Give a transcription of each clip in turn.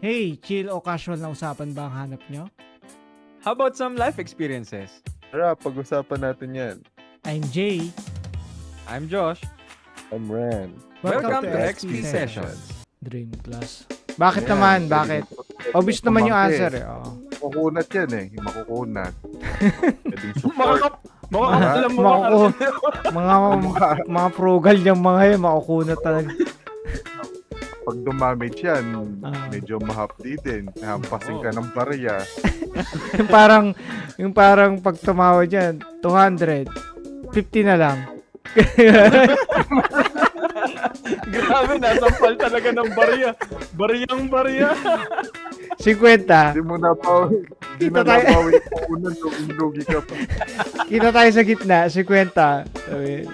Hey, chill o casual na usapan ba ang hanap nyo? How about some life experiences? Tara, pag-usapan natin yan. I'm Jay. I'm Josh. I'm Ran. Welcome to XP XP Sessions. Dream Class. Bakit Ayan, naman? pwede Bakit? mag- Obvious naman yung pumangkin. answer eh. Oo. Makukunat yan eh. Yung makukunat. Pwedeng support. Makakaalam mo Makuku- ba? mga frugal yung mga yun, makukunat talaga. Pag dumamage yan, Ah. medyo mahapdi din. Hampasin ka ng barya. yung parang pag tumawad yan, 200, 50 na lang. Grabe, nasampal talaga ng barya. Baryang barya. 50. Hindi mo napawi. Hindi Kita na tayo. napawi yung unang lugi ka pa. Kita tayo sa gitna, 50. Sabi.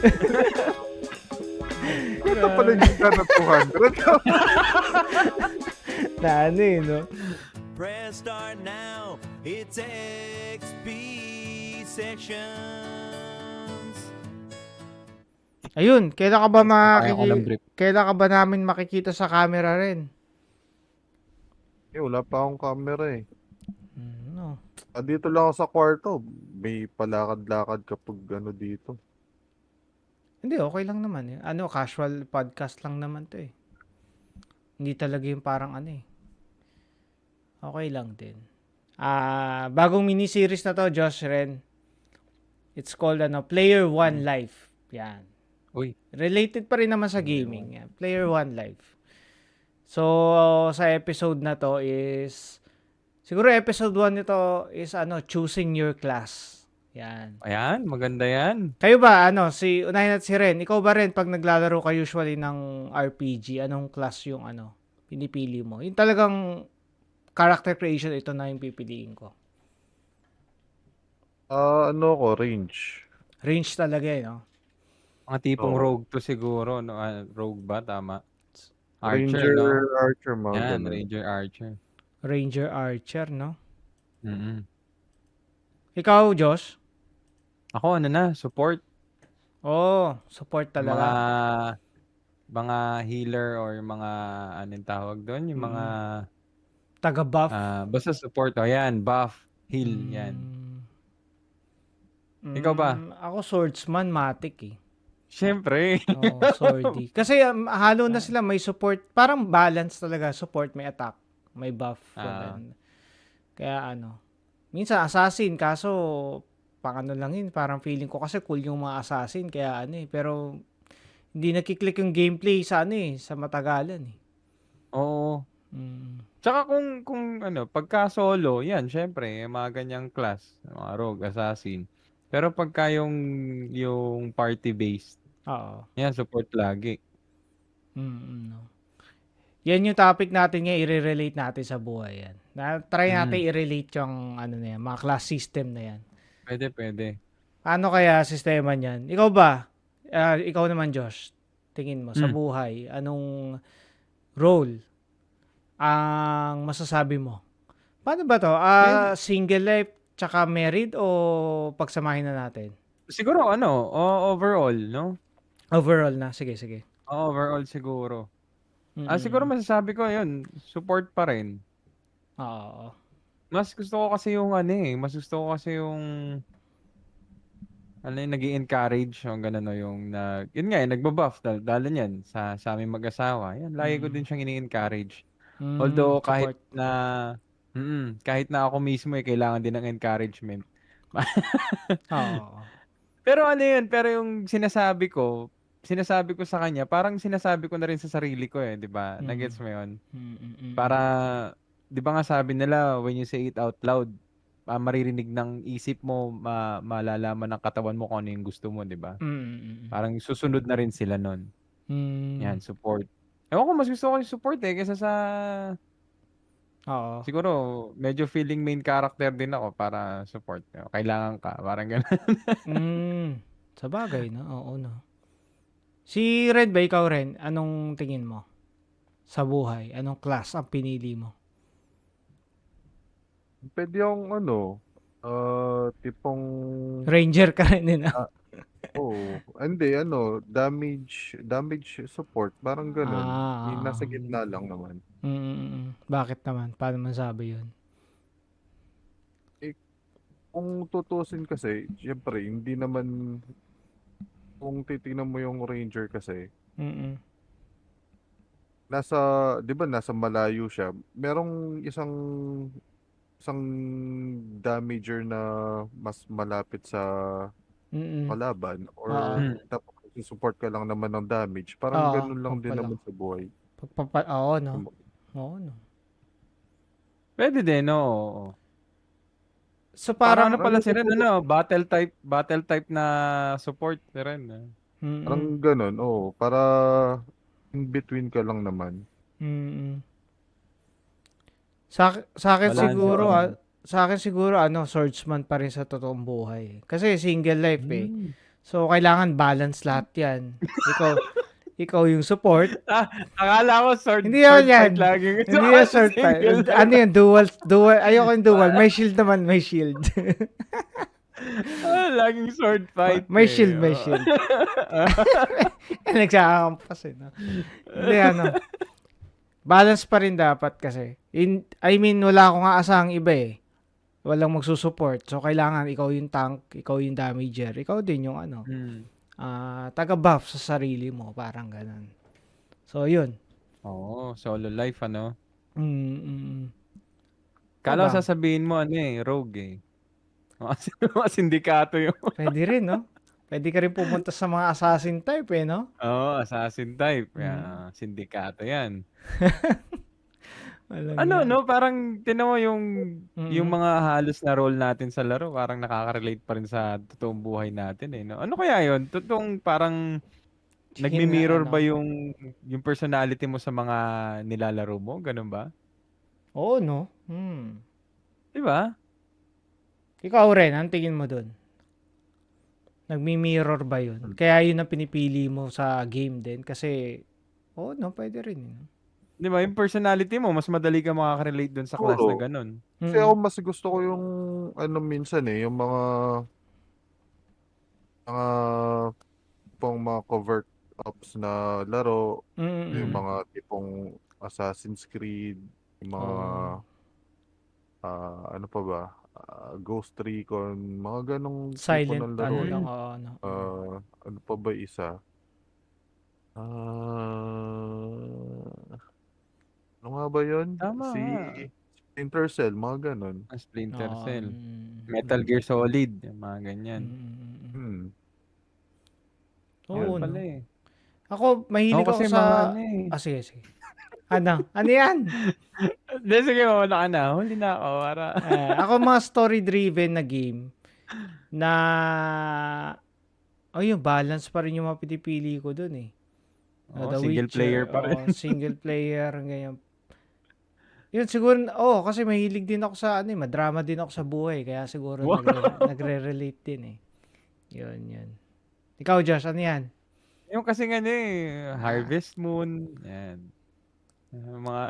Ito pala yung ka na 200. Na ano eh, no? Press start now. It's XP Sessions. Ayun, kailan ka ba Kaya ko ng brief. kailan ka ba namin makikita sa camera rin? Wala pa akong camera eh. No. Dito lang ako sa kwarto. May palakad-lakad kapag dito. Hindi, okay lang naman. Casual podcast lang naman to eh. Hindi talaga yung parang eh. Okay lang din. Bagong mini-series na to, Josh Ren. It's called Player One Life. Yan. Uy. Related pa rin naman sa gaming. Yan. Player One Life. So, sa episode na to is, siguro episode 1 nito is choosing your class. Yan. Ayan, maganda yan. Kayo ba, unahin natin si Ren. Ikaw ba rin, pag naglalaro ka usually ng RPG, anong class yung pinipili mo? Yung talagang character creation, ito na yung pipiliin ko. Range. Range talaga eh, no? Mga tipong Oo. rogue to siguro. No? Rogue ba? Tama. Archer, Ranger, no? Archer, mga Yan, ganun. Ranger Archer. Ranger Archer, no? Mm-mm. Ikaw, Josh? Ako, support. Oh, support talaga. Mga healer or mga, anong tawag doon? Yung mga, Taga-buff. basta support. O, yan, buff, heal, yan. Ikaw ba? Ako swordsman, matic eh. Siyempre. Oh, swordy. Kasi halo na sila, may support. Parang balance talaga. Support, may attack. May buff. ganun. Kaya minsan assassin, kaso pang lang yun. Parang feeling ko kasi cool yung mga assassin. Kaya pero hindi nakiklik yung gameplay sa sa matagalan eh. Oo. Tsaka kung pagka solo, yan, syempre, yung mga ganyang class, mga rogue, assassin. Pero pagka yung party-based, Oo. yan, support lagi. No. Yan yung topic natin ngayon, i-relate natin sa buhay yan. Try natin i-relate yung na yan, mga class system na yan. Pwede. Ano kaya sistema niyan? Ikaw ba? Ikaw naman, Josh. Tingin mo, sa buhay, anong role ang masasabi mo? Paano ba to? Single life tsaka married o pagsamahin na natin? Siguro, overall, no? Overall na. Sige. Overall siguro. Mm-mm. Siguro masasabi ko, yun, support pa rin. Oo. Mas gusto ko kasi yung yung nag-i-encourage yung gano'n, no, yun nga, nagbabuff dahil yan sa aming mag-asawa. Yan, lagi ko din siyang ini-encourage. Although kahit Support. kahit na ako mismo kailangan din ng encouragement. Oo. Pero pero yung sinasabi ko sa kanya, parang sinasabi ko na rin sa sarili ko 'di ba? Nagets mo 'yon? Para 'di ba nga sabi nila, when you say it out loud, maririnig ng isip mo, malalaman ng katawan mo kung ano yung gusto mo, 'di ba? Parang susunod na rin sila nun. Yan, support. Ewan ko, mas gusto ko yung support kaysa sa Oo. siguro medyo feeling main character din ako para support. Kailangan ka, parang gano'n. Sa bagay, no? Oo, no. Si Red ba, ikaw rin, anong tingin mo sa buhay? Anong class ang pinili mo? Pwede yung tipong Ranger ka rin din. damage support, parang ganun. Yung nasa gitna lang naman. Bakit naman? Paano masabi yun? Eh, kung tutusin kasi, syempre, hindi naman, kung titingnan mo yung Ranger kasi, Mm. nasa, di ba, nasa malayo siya. Merong isang isang damager na mas malapit sa Mm. kalaban Oo. or tapos support ka lang naman ng damage. Parang Oo, ganun lang din pagpala. naman sa buhay. Oo, no? Oo, no? Pwede din, oo. So, Parang ano parang, pala si Ren, battle type na support si Ren. Parang mm, ganun, oo. Para in between ka lang naman. mm. Sa akin Balanse siguro, lang. swordsman pa rin sa totoong buhay. Kasi single life eh. Hmm. So, kailangan balance lahat yan. Ikaw yung support. Akala ko Hindi yan sword yan. fight laging Hindi gusto yan sa sword fight. single Ano yan, dual. Ayoko yung dual. May shield naman, may shield. laging sword fight May eh. shield, may shield. Nagsakampas eh. No? Hindi, balance pa rin dapat kasi. I mean, wala akong aasahang iba eh. Walang magsusupport. So, kailangan ikaw yung tank, ikaw yung damager, ikaw din yung taga-buff sa sarili mo. Parang ganun. So, yun. Oo, solo life ano. Mm. Kala ko Ba? sasabihin mo rogue eh. Mga sindikato yung. Pwede rin, no? Pwede ka rin pumunta sa mga assassin type eh, no? Oo, assassin type. Sindikato yan. No, parang tinan mo yung mga halos na role natin sa laro, parang nakaka-relate pa rin sa totoong buhay natin eh, no? Ano kaya yun? Totoong parang nagmi-mirror ba yung personality mo sa mga nilalaro mo? Ganun ba? Oo, no? Di ba? Ikaw rin, ang tingin mo dun? Nagmi-mirror ba yun? Kaya yun ang pinipili mo sa game din? Kasi, no, pwede rin. Di ba? Yung personality mo, mas madali ka makaka-relate dun sa class na Oo. ganun. Kasi ako mas gusto ko yung minsan yung mga mga covert ops na laro, yung mga tipong Assassin's Creed, yung mga ano pa ba? Ghost Recon, mga ganong tipo Silent, ng laro. lang, Ano pa ba isa? Ano nga ba yun? Tama Si nga. Splinter Cell, mga ganon. Splinter Cell. Metal Gear Solid. Yung mga ganyan. Oo, Yun pala no? eh. Ako, mahilig ako kasi sa... mga ano eh. Sige. Ano yan? Hindi, sige, mawala ka na. Huli na ako. Para... ako mga story-driven na game na... yung balance pa rin yung mga pinipili ko dun eh. The single Witcher, player pa rin. Single player, ganyan. Yun, siguro, kasi mahilig din ako sa, madrama din ako sa buhay. Kaya siguro nagre-relate din eh. Yun. Ikaw, Josh, ano yan? Yung kasi nga Harvest Moon. Yan. Mga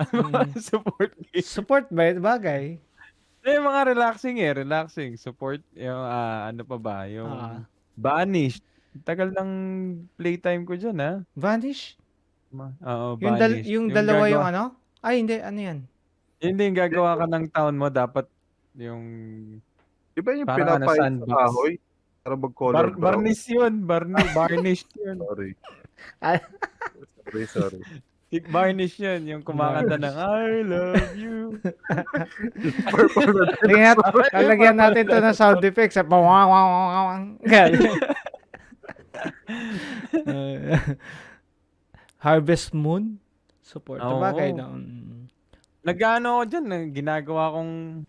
support game. Support ba? Bagay. Yung mga relaxing. Support. Yung ano pa ba? Yung Banished. Tagal ng playtime ko dyan, ha? Vanish? Oo, Banished. Yung dalawa yung ano? Ay, hindi. Ano yan? Hindi, yung gagawa ka ng town mo, dapat yung... Di ba yung parang pinapahit sa sandbox. kahoy? Para mag-color brown? Barnish yun. Barnish yun. Sorry. Sorry. Barnish yun. Yung kumakanta ng I love you. Lalagyan natin to ng sound effects. Harvest Moon? Support. Bagay, no? Nag-ano ako dyan. Ginagawa kong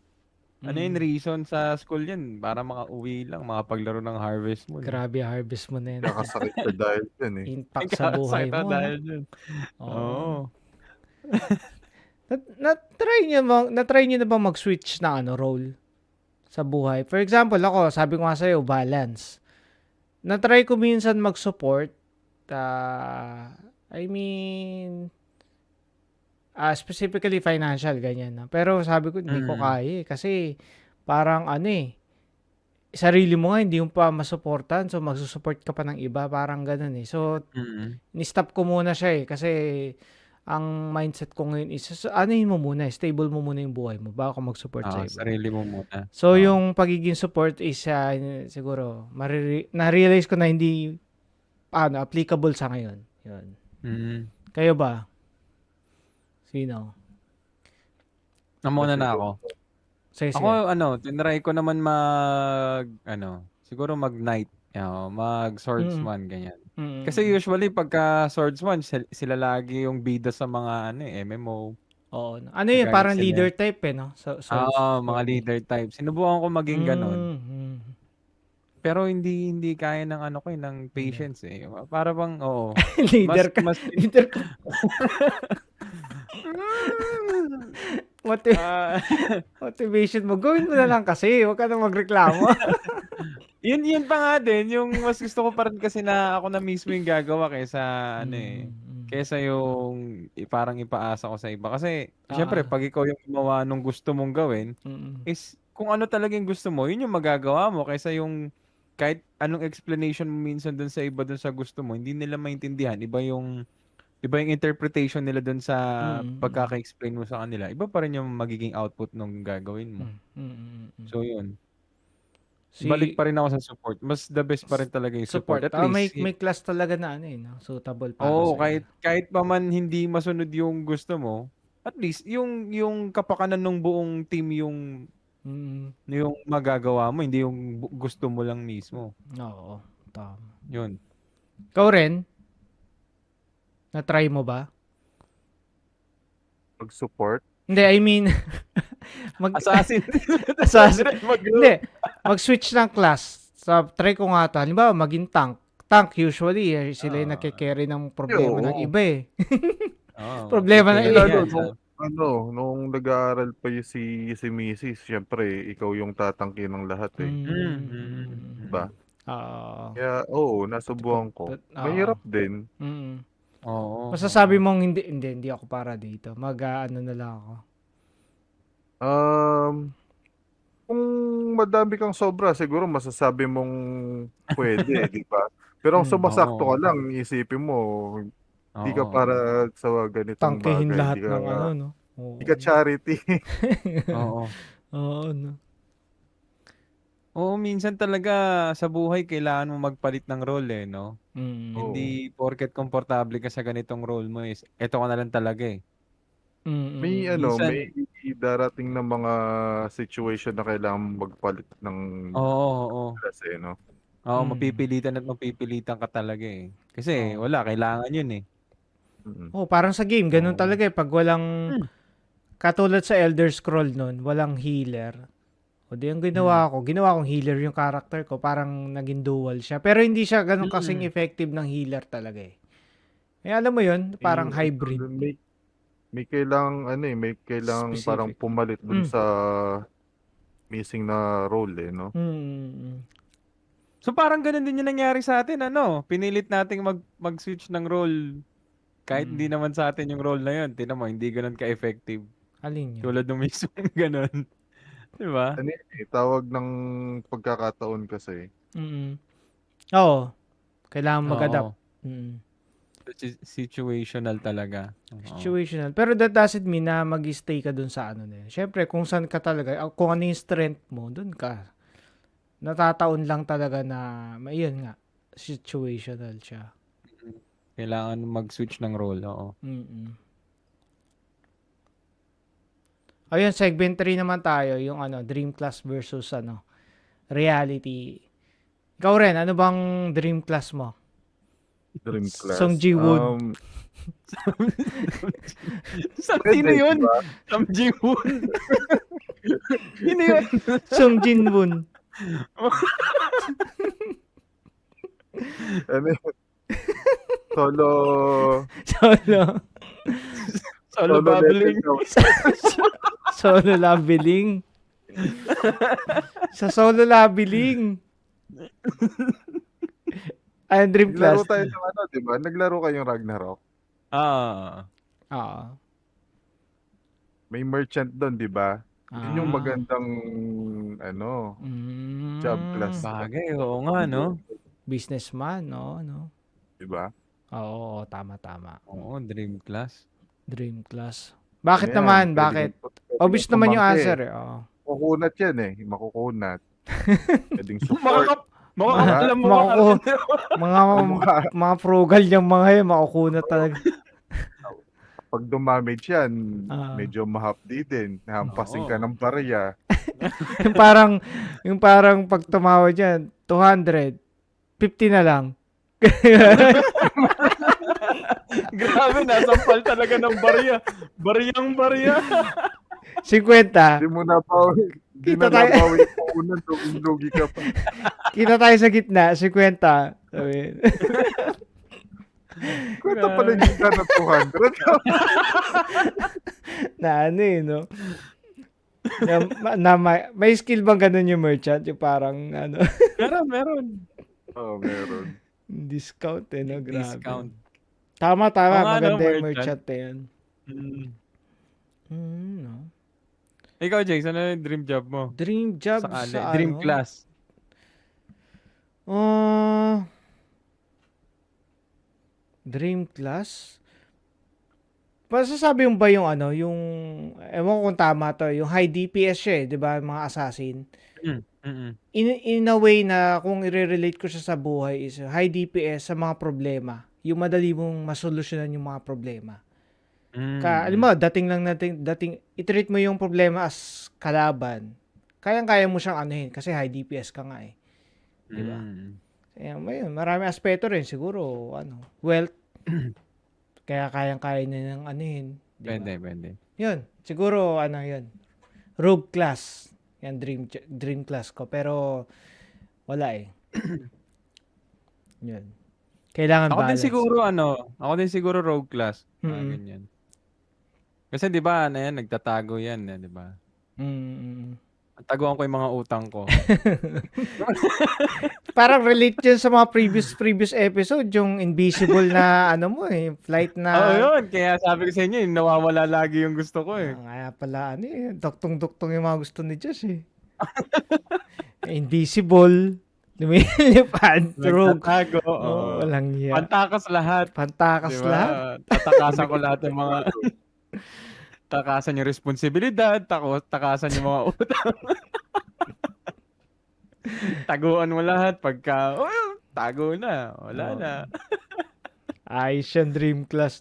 reason sa school yan. Para makauwi lang. Makapaglaro ng Harvest Moon. Grabe, Harvest Moon na yun. Nakasakit ka dahil dyan eh. Impact sa buhay mo. Oo. Na-try nyo na ba mag-switch na role sa buhay? For example, ako, sabi ko nga sa'yo, balance. Na-try ko minsan mag-support. Specifically financial, ganyan na. Pero sabi ko, hindi ko kaya kasi parang sarili mo nga, hindi mo pa masuportan. So, magsusupport ka pa ng iba. Parang ganun eh. So, ni-stop ko muna siya kasi ang mindset ko ngayon is anuhin mo muna, stable mo muna yung buhay mo bago ka mag-support sa iba. Sarili mo muna. So, yung pagiging support is siguro, na-realize ko na hindi applicable sa ngayon. Yun. Kayo ba? Sino? Namuna na ako. Sige. Ako, tinry ko naman siguro mag-knight. Mag-swordsman, ganyan. Kasi usually, pagka swordsman, sila lagi yung bida sa mga MMO. Oo. Ano yun? Parang leader type no? Mga leader type. Sinubukan ko maging ganun. Pero hindi kaya ng ng patience eh. Para bang, leader ka. Leader ka. Motivation mo. Gawin mo na lang kasi. Huwag ka nang magreklamo. Yun pa nga din. Yung mas gusto ko pa rin kasi na ako na mismo yung gagawa kaysa kaysa yung parang ipaasa ko sa iba. Kasi syempre pag ikaw yung gumawa nung gusto mong gawin, is kung ano talagang gusto mo, yun yung magagawa mo. Kaysa yung kahit anong explanation mo minsan dun sa iba dun sa gusto mo, hindi nila maintindihan. Iba yung interpretation nila dun sa pagkaka-explain mo sa kanila. Iba pa rin yung magiging output nung gagawin mo. So yun. Balik pa rin ako sa support. Mas the best pa rin talaga yung support. At least, may class talaga na suitable para sa kahit pa man hindi masunod yung gusto mo, at least yung kapakanan ng buong team yung magagawa mo, hindi yung gusto mo lang mismo. Oo, tama. Yun. Ikaw rin? Na-try mo ba? Mag-support? Hindi, I mean Assassin. Hindi, mag-switch ng class. Try ko nga ito. Halimbawa, maging tank. Tank, usually, sila yung nagkikerry ng problema ng iba eh. Problema ng iba. Nung nag-aaral pa yung si Mrs., syempre, ikaw yung tatangki ng lahat eh. Diba? Kaya, nasubukan ko. Mahirap din. Masasabi mong hindi ako para dito. Na lang ako. Kung madami kang sobra, siguro masasabi mong pwede, di ba? Pero ang sumasakto ka lang, isipin mo, hindi ka para sa ganitong tangkihin bagay. lahat ng no? Hindi ka charity. Oo. Oo, no? Oo, minsan talaga sa buhay kailangan mo magpalit ng role no? Hindi porket komportable ka sa ganitong role mo is eto ka na lang talaga eh. May may darating na mga situation na kailangan magpalit ng klase, no? Oo, mapipilitan ka talaga eh. Kasi wala, kailangan yun eh. Parang sa game, ganun talaga eh. Pag walang, katulad sa Elder Scroll nun, walang healer. O di ang ginawa kong healer yung character ko, parang naging dual siya. Pero hindi siya ganun kasing effective ng healer talaga eh. Alam mo yun, parang hybrid. May kailangang Specific. parang pumalit dun sa missing na role no? So parang ganun din yung nangyari sa atin, pinilit nating mag-switch ng role kahit hindi naman sa atin yung role na yun. Tingnan mo, hindi ganun ka-effective. Alin yun? Tulad ng mismo ganun. Diba? Tawag ng pagkakataon kasi. Oo. Kailangan mag-adapt. Situational talaga. Situational. Pero that doesn't mean na mag-stay ka dun sa na yun. Siyempre, kung saan ka talaga, kung ano yung strength mo, dun ka. Natataon lang talaga na, yun nga, situational siya. Kailangan mag-switch ng role, Ayun, segment 3 naman tayo, yung dream class versus reality. Ikaw rin, ano bang dream class mo? Dream class. Song Ji-woon. Sino yun? Song Ji-woon. Sino yun? Song Jin-woon. Solo babbling. Solo labeling. Sa solo labeling. Ay, dream class. Naglaro tayo ng diba? Naglaro kayong Ragnarok. May merchant doon, di ba? Yun yung magandang job class. Bagay, oo nga, no? Businessman, no? Di ba? Oo, tama. Oo, dream class. Dream class. Bakit Ano yan, naman? pwede Bakit? pwede Obvious kang naman yung pumangkin. answer eh. Oo. Makukunat yan eh. Makukunat. Pwedeng support. Makakaalam mo Makuku- ka. mga mga frugal yung mga yun, makukunat talaga. Pag dumamage yan, Ah. medyo mahapdi din. Nahampasin ka Oo. ng barya. yung parang pag tumawad yan, 200, 50 na lang. Grabe, nasampal talaga ng barya. Baryang barya. 50. Hindi mo nabawi. Hindi Kita na tayo. nabawi yung unang lugi ka pa. Kita tayo sa gitna, 50. Sabi. Kwenta pala yung ka ng 200. Na ano eh, no? May skill bang ganun yung merchant? Yung parang, ano, Meron. Oo, meron. discount eh, no? Grabe. Discount. Tama. Oo nga, Maganda no, yung merchant. merchant na yan. Mm. No? Ikaw, Jason, ano yung dream job mo? Dream job Sakali. sa Dream ano? class. Dream class? Pasasabi mo ba yung ano, yung, ewan ko kung tama to, yung high DPS siya eh, di ba, mga assassin? In a way na kung i-relate ko siya sa buhay is high DPS sa mga problema. Yung madali mong masolusyonan yung mga problema. Alam mo, dating i-treat mo yung problema as kalaban. Kayang-kaya mo siyang anuhin kasi high DPS ka nga eh. Di ba? Kaya marami aspeto rin siguro, wealth. Kaya kayang-kaya na ng anuhin. Di ba? Pwede. Yun, siguro yun. Rogue class. Yan dream class ko pero wala eh. Yun. Kailangan Ako balance. din siguro rogue class. Mm-mm. Ganyan. Kasi 'di ba, nagtatago 'yan, 'di ba? Taguan ko yung mga utang ko. Parang relate yun sa mga previous episode, yung invisible na flight na. Yun. Kaya sabi ko sa inyo, nawawala lagi yung gusto ko eh. Kaya pala, doktong-doktong yung mga gusto ni Josh eh. Invisible, lumilipad, rogue. Nagtatago. Walang yan. Pantakas lahat. Pantakas Diba? lahat. Tatakasan ko lahat yung mga... Takasan yung responsibilidad, takasan yung mga utang. Taguan mo lahat pagka, tago na, wala na. Ayos yung dream class.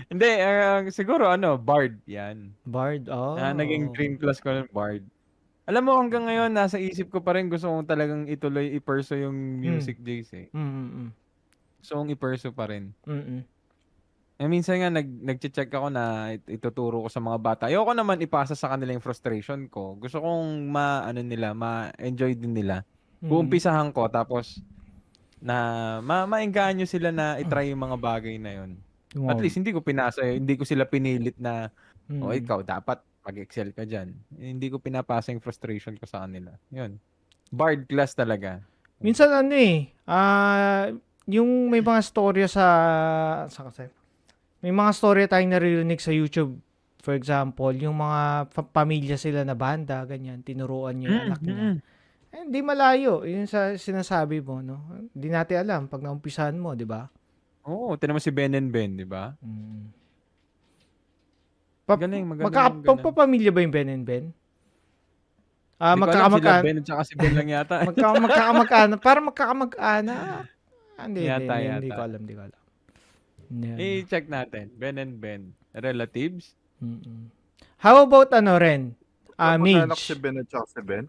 Hindi, siguro Bard, yan. Bard, Naging dream class ko ng Bard. Alam mo, hanggang ngayon, nasa isip ko pa rin, gusto kong talagang ituloy, i-pursue yung music days eh. Gusto kong i-pursue pa rin. Minsan nga nag-check ako na ituturo ko sa mga bata. Ayoko naman ipasa sa kanila yung frustration ko. Gusto kong ma-enjoy din nila. Uumpisahan ko tapos na maengganyo sila na i-try yung mga bagay na yon. At least hindi ko pinasa, hindi ko sila pinilit na ikaw dapat mag-excel ka diyan. Hindi ko pinapasa yung frustration ko sa kanila. 'Yun. Bard class talaga. Minsan yung may mga storya may mga storya tayong naririnig sa YouTube. For example, yung mga pamilya sila na banda, ganyan, tinuruan yung anak niya. Hindi malayo. Yun sa sinasabi mo, no? Hindi natin alam pag naumpisahan mo, di ba? Oo, tinan mo si Ben and Ben, di ba? Magaling. Magkapamilya ba yung Ben and Ben? Magkakamag-anak. Ben at saka si Ben lang yata. Magkakamag-anak. Parang magkakamag-anak. Hindi ko alam. I-check natin. Ben and Ben. Relatives? How about rin? Mage. Anak si Ben at saka si Ben?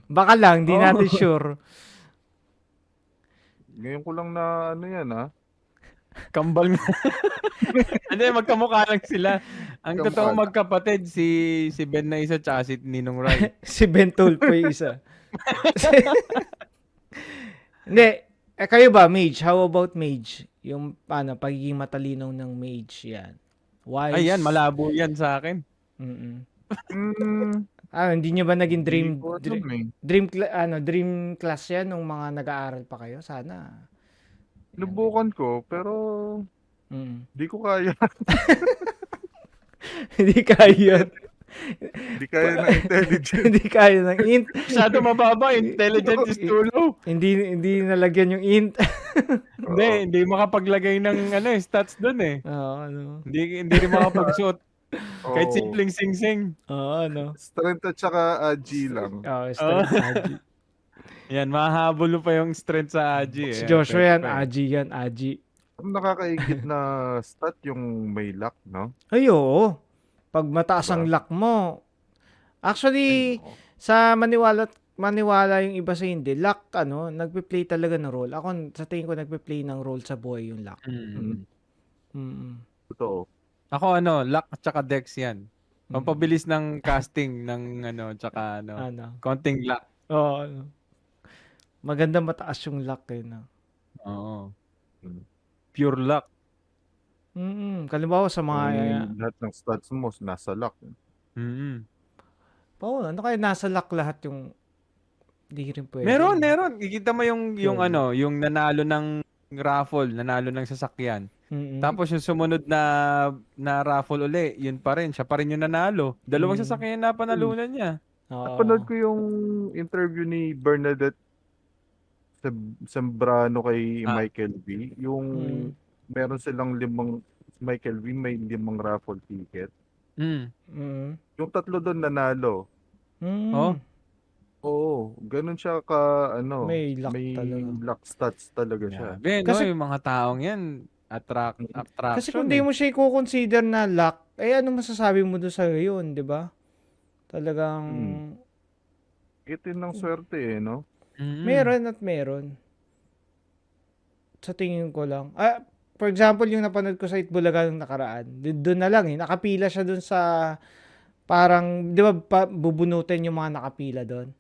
Baka lang, di natin sure. Ngayon ko lang na yan Kambal nga. Hindi, magkamukha lang sila. Ang totoong magkapatid, si Ben na isa tsaka si Ninong Rai. Si Ben Tulfo yung isa. Hindi. Kayo ba, Mage? How about Mage? Yung pagiging matalino ng Mage, yan. Wise. Ayan, malabo yan sa akin. Hindi nyo ba naging dream class yan nung mga nag-aaral pa kayo? Sana. Lubukan ko, pero di ko kaya. Hindi kaya. Hindi kaya ng intelligence. Hindi kaya ng int. Masyado mababa, intelligent is too low. Hindi nalagyan yung int. Hindi makapaglagay ng stats doon eh. Oo, ano. Hindi rin makapagsuot. Kahit Oo. simpleng sing-sing. Oo, ano. Strength at saka Agi lang. Oo, strength Aji. Yan, mahahabol mo pa yung strength sa Agi Si eh. Joshua Pwede yan, pa eh. Aji yan, Aji. Ang nakakaigit na stat yung may luck, no? Ay, oo. Pag mataas Diba? ang luck mo. Actually, Ay, oo. sa maniwala yung iba sa hindi, luck, nagpe-play talaga ng role. Ako, sa tingin ko, nagpe-play ng role sa buhay yung luck. Mm. Mm. Totoo. Ako luck at saka dex yan. Pampabilis ng casting ng tsaka konting luck. Oo, maganda mataas yung luck eh, no? Oo. Mm. Pure luck. Kalimbawa sa mga... Lahat ng stats mo nasa luck. Mm. Oo, ano kaya nasa luck lahat yung... Hindi rin pwede. Meron. Kikita mo yung nanalo ng raffle, nanalo ng sasakyan. Tapos yung sumunod na raffle uli, yun pa rin. Siya pa rin yung nanalo. Dalawang sasakyan na panalunan niya. Napanood ko yung interview ni Bernadette Sembrano kay Michael V. Yung meron silang Michael V may 5 raffle ticket. Yung 3 doon nanalo. Oh? Oo, ganun siya May luck talaga. luck stats talaga siya. Kasi yung mga taong yan, attraction. Kasi kung di mo siya i-consider na luck, ano masasabi mo doon sa yun, di ba? Talagang... Itin ng swerte no? Meron at meron. Sa tingin ko lang. For example, yung napanood ko sa Itbulaga nung nakaraan, doon na lang nakapila siya doon sa parang, di ba, bubunutin yung mga nakapila doon.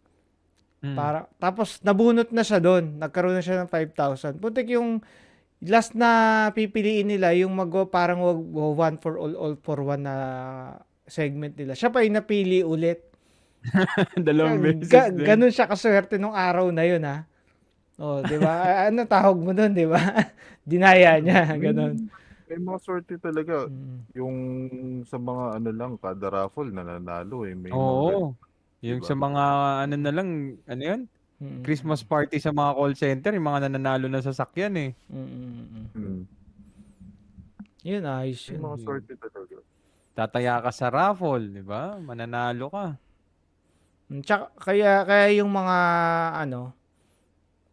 Tapos nabunot na siya doon. Nagkaroon na siya ng 5,000. Putik yung last na pipiliin nila, yung parang one for all for one na segment nila. Siya pa yung napili ulit. Dalawang beses din. Ganun siya kaswerte nung araw na yun, ha? Oh, di ba? Ano tawag mo doon, di ba? Dinaya niya, ganun. May mga swerte talaga. Yung sa mga lang, kada raffle nananalo eh. May Oo. Yung diba? sa mga na lang, yun? Christmas party sa mga call center, yung mga nananalo na sasakyan eh. Yun, ayos May yun. mga swerte talaga. Tataya ka sa raffle, di ba? Mananalo ka. Tsaka, kaya yung mga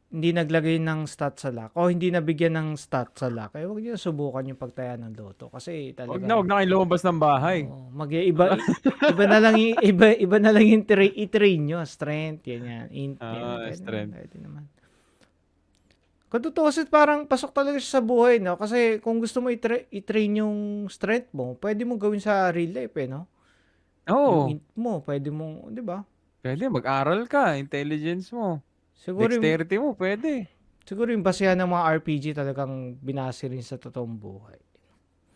hindi naglagay ng stat sa luck o hindi nabigyan ng stat sa luck, huwag niyo subukan yung pagtaya ng loto kasi talaga Huwag na kayo lumabas ng bahay. iba na lang iba na lang yung i-train nyo, strength yan. Strength. Pwede naman. Kung tutusin, parang pasok talaga siya sa buhay, no? Kasi kung gusto mo i-train yung strength mo, pwede mo gawin sa real life, no? Oo. Yung int mo, pwede mong, di ba? Pwede, mag-aral ka, intelligence mo. Siguro Dexterity mo, pwede. Siguro yung basehan ng mga RPG talagang binase rin sa totoong buhay.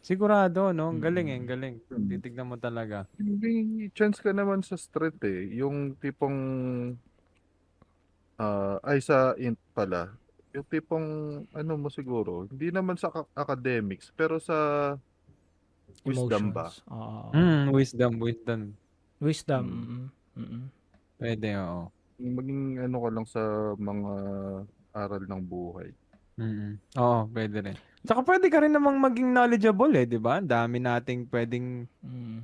Sigurado, no? Ang galing ang galing. Titignan mo talaga. May chance ka naman sa strength eh. Yung tipong sa int pala. Yung tipong mo siguro, hindi naman sa academics, pero sa wisdom ba? Wisdom. Wisdom. Pwede, oo. Maging ka lang sa mga aral ng buhay. Oo, pwede rin. Tsaka pwede ka rin namang maging knowledgeable di ba? Dami nating pwedeng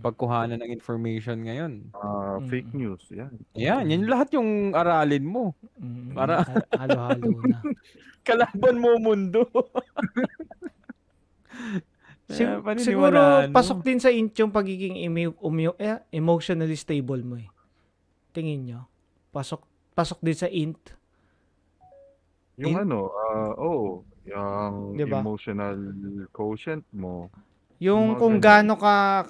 pagkuhanan ng information ngayon. Fake news, yan. Yan lahat yung aralin mo. Para halo-halo na. Kalaban mo mundo. Siguro pasok din sa int yung pagiging emotionally stable mo eh. Tingin nyo? Pasok din sa int. Yung yung diba? emotional quotient mo. Yung kung gaano ka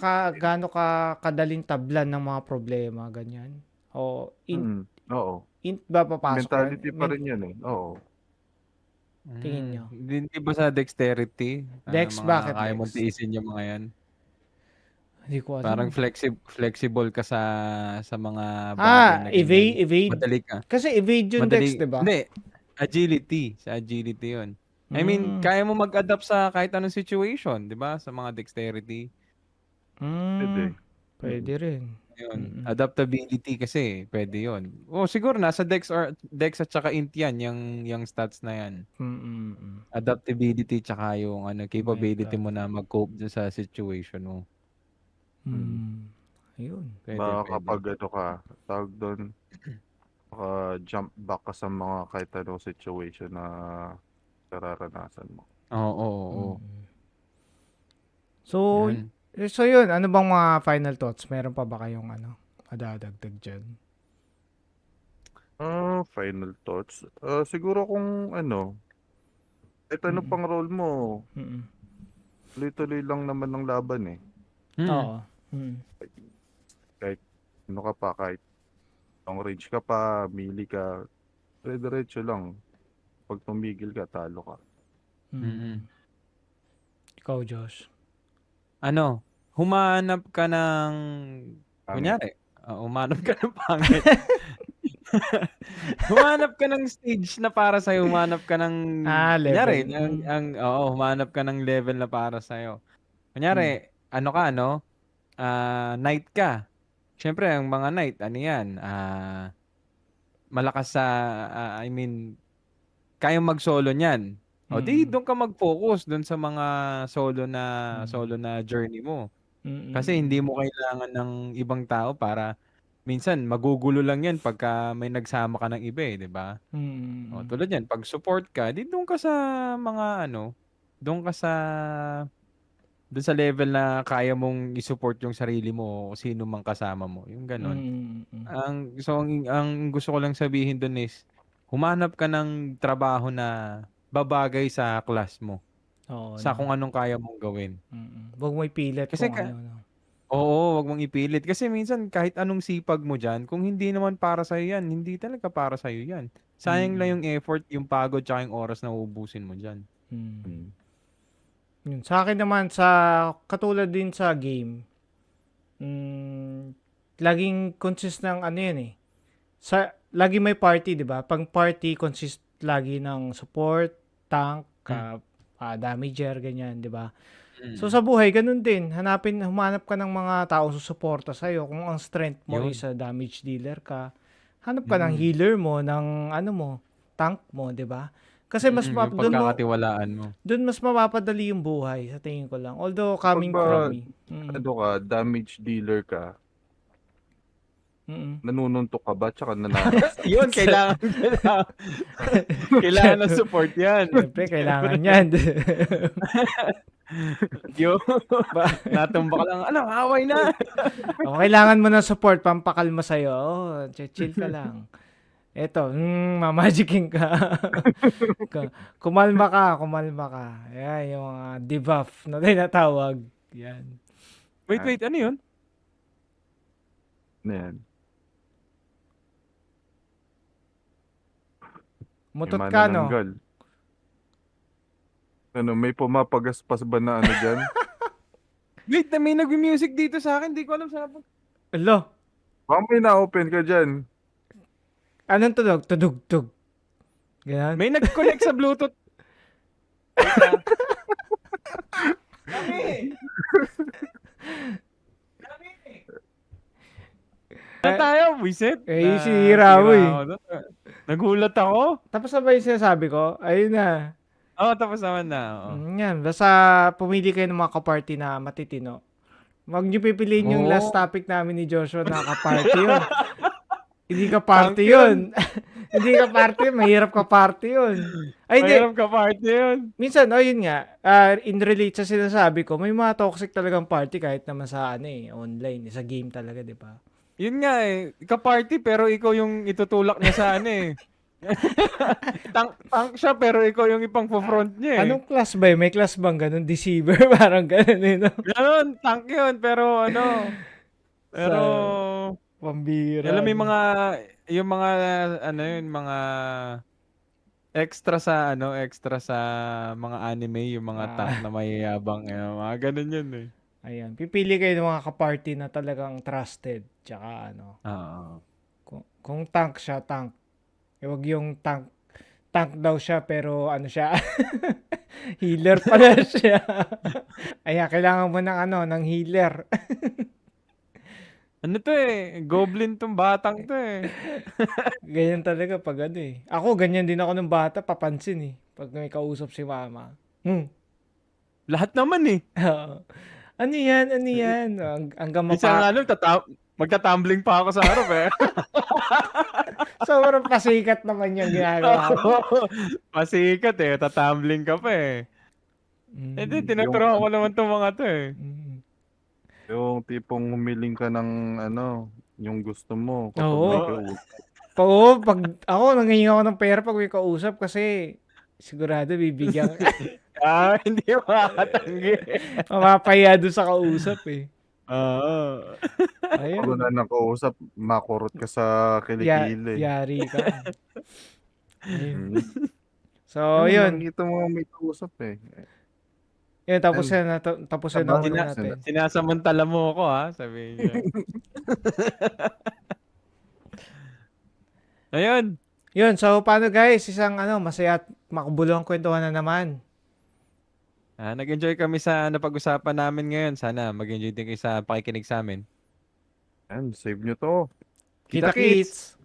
kadaling tablan ng mga problema, ganyan. O int, int ba papasok? Mentality pa rin yan eh. Oo. Tingin nyo? Hindi ba sa dexterity? Dex, bakit kaya Dex? mo tiisin yung mga yan? Hindi ko alam. Parang flexible ka sa mga bagay na evade. Madali ka. Kasi evade yung Dex, diba? Hindi. Agility. Sa agility yun. I mean, kaya mo mag-adapt sa kahit anong situation, di ba? Sa mga dexterity. Pwede. Pwede rin. Yun. Adaptability kasi, pwede yun. Siguro nasa Dex at saka int yan, yung stats na yan. Adaptability tsaka yung capability mo na mag-cope dun sa situation mo. Ayun. Pwede, Baka pwede. kapag tawag doon, jump back ka sa mga kahit anong situation na nararanasan mo. Oo. So, Yan. so yun, ano bang mga final thoughts? Meron pa ba kayong madadagdag dyan? Final thoughts. Siguro kung kahit ano pang role mo, tuloy-tuloy lang naman ng laban eh. Oo. Kahit ano ka pa, kahit long range ka pa, melee ka, dire-diretso lang. Pag tumigil ka, talo ka. Ikaw, Josh. Humanap ka ng, kunyari, humanap ka ng pangit. Humanap ka ng stage na para sa'yo, humanap ka ng, kunyari, level. humanap ka ng level na para sa'yo. Kunyari, knight ka. Siyempre, ang mga knight, malakas sa, kayang mag-solo niyan. Doon ka mag-focus doon sa mga solo na journey mo. Kasi hindi mo kailangan ng ibang tao para minsan magugulo lang 'yan pagka may nagsama ka ng iba, di ba? Tulad yan, pag support ka, doon ka sa mga doon ka doon sa level na kaya mong i-support yung sarili mo o sino mang kasama mo, yung ganun. Ang gusto ko lang sabihin doon is humanap ka ng trabaho na babagay sa class mo. Sa kung anong kaya mong gawin. Huwag mo ipilit Kasi kung ano. Oo, wag mong ipilit. Kasi minsan kahit anong sipag mo dyan, kung hindi naman para sa'yo yan, hindi talaga para sa'yo yan. Sayang lang yung effort, yung pagod, tsaka yung oras na uubusin mo dyan. Yun. Sa akin naman, katulad din sa game, laging consist ng yan eh. Lagi may party, di ba? Pag party, consist lagi ng support, tank, damager, ganyan, di ba? So sa buhay, ganun din. Humanap ka ng mga taong susuporta sa'yo. Kung ang strength mo is a damage dealer ka, hanap ka ng healer mo, ng tank mo, di ba? Kasi mas yung pagkakatiwalaan mo. Doon mas mapapadali yung buhay, sa tingin ko lang. Although coming from me. Damage dealer ka, nanununtok ka ba? Tsaka Yun, kailangan ng support yan. Siyempre, kailangan yan. Natumba ka lang, away na. Kailangan mo ng support, pampakalma sa'yo. Chill ka lang. Eto, mamagicking ka. Kumalma ka. Yan, yung mga debuff na tinatawag. Yan. Wait, ano yun? Ano yan? Mutot ka, no? May pumapagaspas ba na dyan? Wait, may nag-music dito sa akin. Di ko alam saan. Alo. Baka may na-open ka dyan. Anong tunog? Tudug. Ganyan. May nag-connect sa Bluetooth. Kami. Tayo, wisit. Si Rawi. Nagulat ako. Tapos na ba yung sinasabi ko? Ayun na. Tapos naman na. Yan. Basta pumili kayo ng mga kaparty na matitino. Huwag niyo pipiliin yung last topic namin ni Joshua na kaparty yun. Hindi ka-party yun. Hindi ka-party, mahirap ka-party yun. Mahirap ka-party yun. Minsan, yun nga, in relate sa sinasabi ko, may mga toxic talagang party kahit naman sa online, sa game talaga, di ba? Yun nga ka-party pero ikaw yung itutulak niya sa tank siya pero ikaw yung ipang-front niya Anong class ba yun? May class bang ganun? Deceiver? Parang ganun no? Ganun, tank yun pero pambira. Alam mo yung mga extra sa mga anime, yung mga tank na mayayabang, mga ganun yun Ayan, pipili kayo ng mga kaparty na talagang trusted, tsaka kung tank siya, tank. Huwag yung tank daw siya pero siya healer pala siya. Ayan, kailangan mo ng healer. Ano to eh, goblin tong batang to eh. Ganyan talaga pag ano eh. Ako, ganyan din ako ng bata, papansin eh. Pag may kausap si mama. Lahat naman eh. Oo. Ano yan? Ano yan? Hanggang Minsan nga mapa... nun, magta-tumbling pa ako sa harap eh. Sobrang pasikat naman yung ginagawa mo. Pasikat eh, tatumbling ka pa eh. Hindi, tinuturuan ko naman tong mga to eh. Yung tipong humiling ka ng ano, yung gusto mo kapag Oo. may kausap. Oo, pag ako, nangingi ako ng pera pag may kausap kasi sigurado bibigyan ka. Hindi makakatanggi. Mapapaya doon sa kausap eh. Oo. Pag Ayun. wala nang kausap, makurot ka sa kilikili. Yari ka. Ayun. Mm. So, Ano, yun. nakikita mo may kausap eh. Yun, tapos na Sabagay muna na. natin. Sinasamantala mo ako ha, sabihin niya. Ayun. Yun, so paano guys? Isang masaya at makabuluhang kwentuhan na naman. Nag-enjoy kami sa napag-usapan namin ngayon. Sana mag-enjoy din kayo sa pakikinig sa amin. Yan, save nyo to. Kita kits!